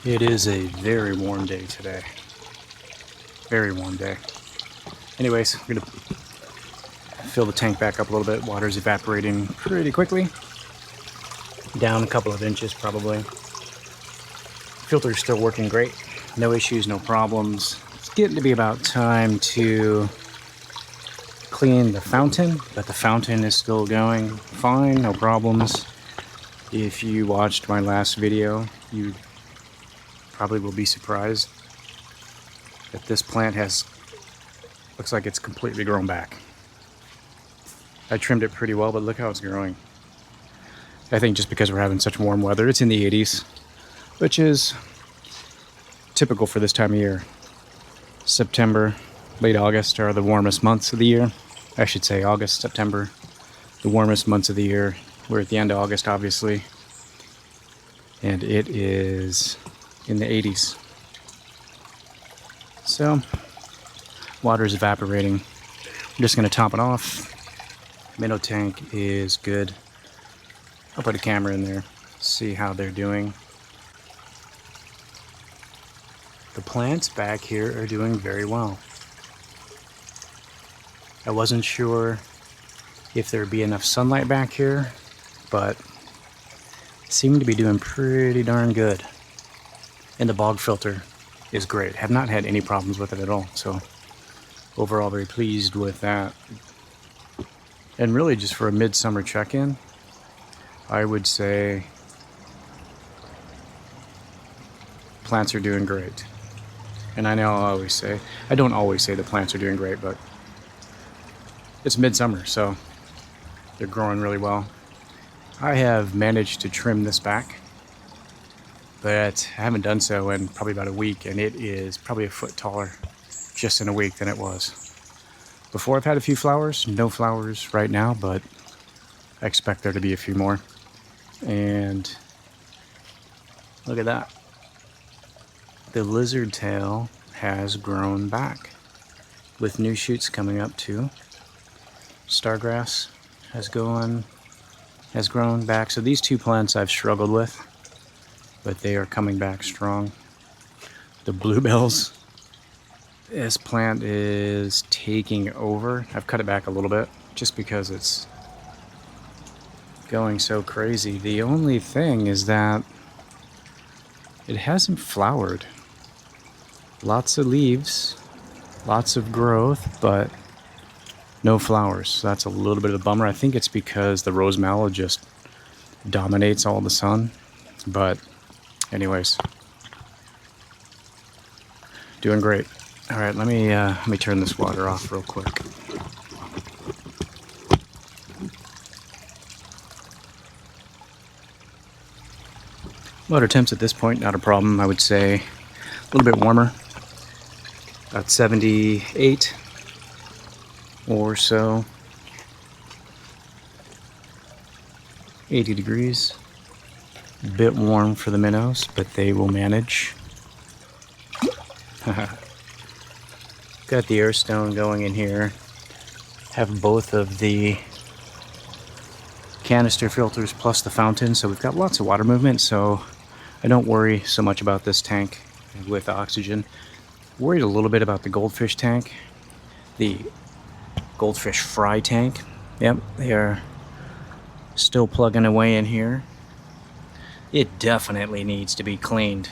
It is a very warm day today. Very warm day. Anyways, I'm gonna fill the tank back up a little bit. Water's evaporating pretty quickly. Down a couple of inches probably. Filter's still working great. No issues, no problems. It's getting to be about time to clean the fountain, but the fountain is still going fine, no problems. If you watched my last video, you probably will be surprised that this plant looks like it's completely grown back. I trimmed it pretty well, but look how it's growing. I think just because we're having such warm weather, it's in the 80s, which is typical for this time of year. September, late August are the warmest months of the year. I should say August, September, the warmest months of the year. We're at the end of August, obviously, and it is in the 80s. So, water is evaporating. I'm just going to top it off. Minnow tank is good. I'll put a camera in there, see how they're doing. The plants back here are doing very well. I wasn't sure if there'd be enough sunlight back here, but seem to be doing pretty darn good. And the bog filter is great. Have not had any problems with it at all, so overall very pleased with that. And really just for a midsummer check-in, I would say plants are doing great. And I know I don't always say the plants are doing great, but it's midsummer, so they're growing really well. I have managed to trim this back, but I haven't done so in probably about a week, and it is probably a foot taller just in a week than it was before. I've had a few flowers, no flowers right now, but I expect there to be a few more. And look at that. The lizard tail has grown back with new shoots coming up too. Stargrass has grown back. So these two plants I've struggled with, but they are coming back strong. The bluebells, this plant is taking over. I've cut it back a little bit just because it's going so crazy. The only thing is that it hasn't flowered. Lots of leaves, lots of growth, but no flowers. So that's a little bit of a bummer. I think it's because the rose mallow just dominates all the sun. But anyways, doing great. All right, let me turn this water off real quick. Water temps at this point, not a problem. I would say a little bit warmer, about 78 or so, 80 degrees. A bit warm for the minnows, but they will manage. Got the air stone going in here. Have both of the canister filters plus the fountain, so we've got lots of water movement, so I don't worry so much about this tank with oxygen. Worried a little bit about the goldfish tank, the goldfish fry tank. Yep, they are still plugging away in here. It definitely needs to be cleaned.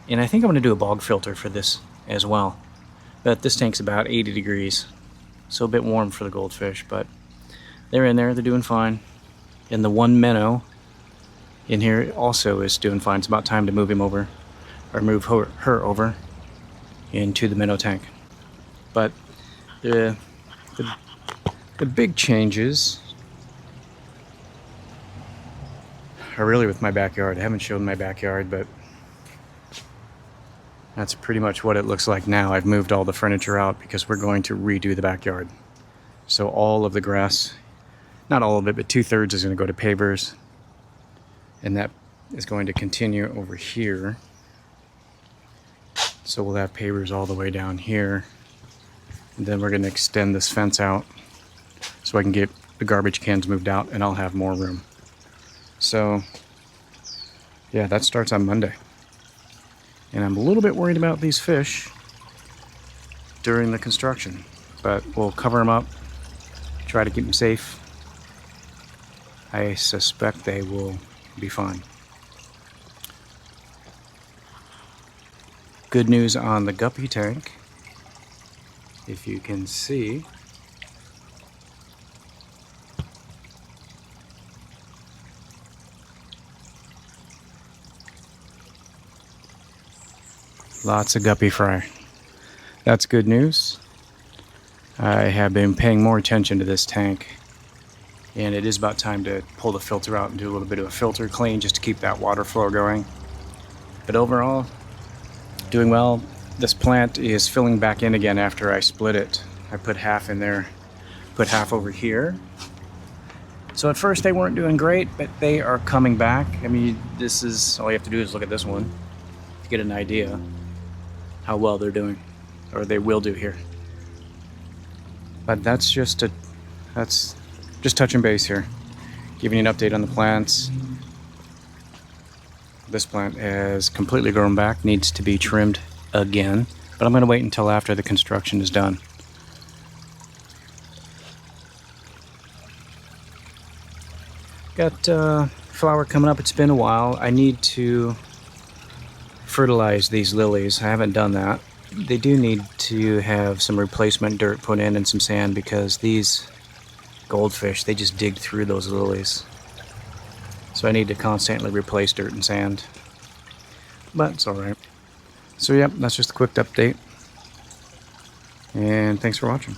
And I think I'm going to do a bog filter for this as well. But this tank's about 80 degrees, so a bit warm for the goldfish, but they're in there, they're doing fine. And the one minnow in here also is doing fine. It's about time to move him over, or move her over into the minnow tank. But the big changes are really with my backyard. I haven't shown my backyard, but that's pretty much what it looks like now. I've moved all the furniture out because we're going to redo the backyard. So all of the grass, not all of it, but 2/3 is going to go to pavers. And that is going to continue over here. So we'll have pavers all the way down here. And then we're going to extend this fence out so I can get the garbage cans moved out and I'll have more room. So yeah, that starts on Monday. And I'm a little bit worried about these fish during the construction, but we'll cover them up, try to keep them safe. I suspect they will be fine. Good news on the guppy tank. If you can see, lots of guppy fry. That's good news. I have been paying more attention to this tank, and it is about time to pull the filter out and do a little bit of a filter clean just to keep that water flow going. But overall, doing well. This plant is filling back in again after I split it. I put half in there, put half over here. So at first they weren't doing great, but they are coming back. I mean, this is, all you have to do is look at this one to get an idea how well they're doing, or they will do here. But that's just touching base here, giving you an update on the plants. This plant has completely grown back, needs to be trimmed again, but I'm going to wait until after the construction is done. Got flower coming up. It's been a while. I need to fertilize these lilies. I haven't done that. They do need to have some replacement dirt put in and some sand, because these goldfish, they just dig through those lilies. So I need to constantly replace dirt and sand. But it's alright. So yep, that's just a quick update. And thanks for watching.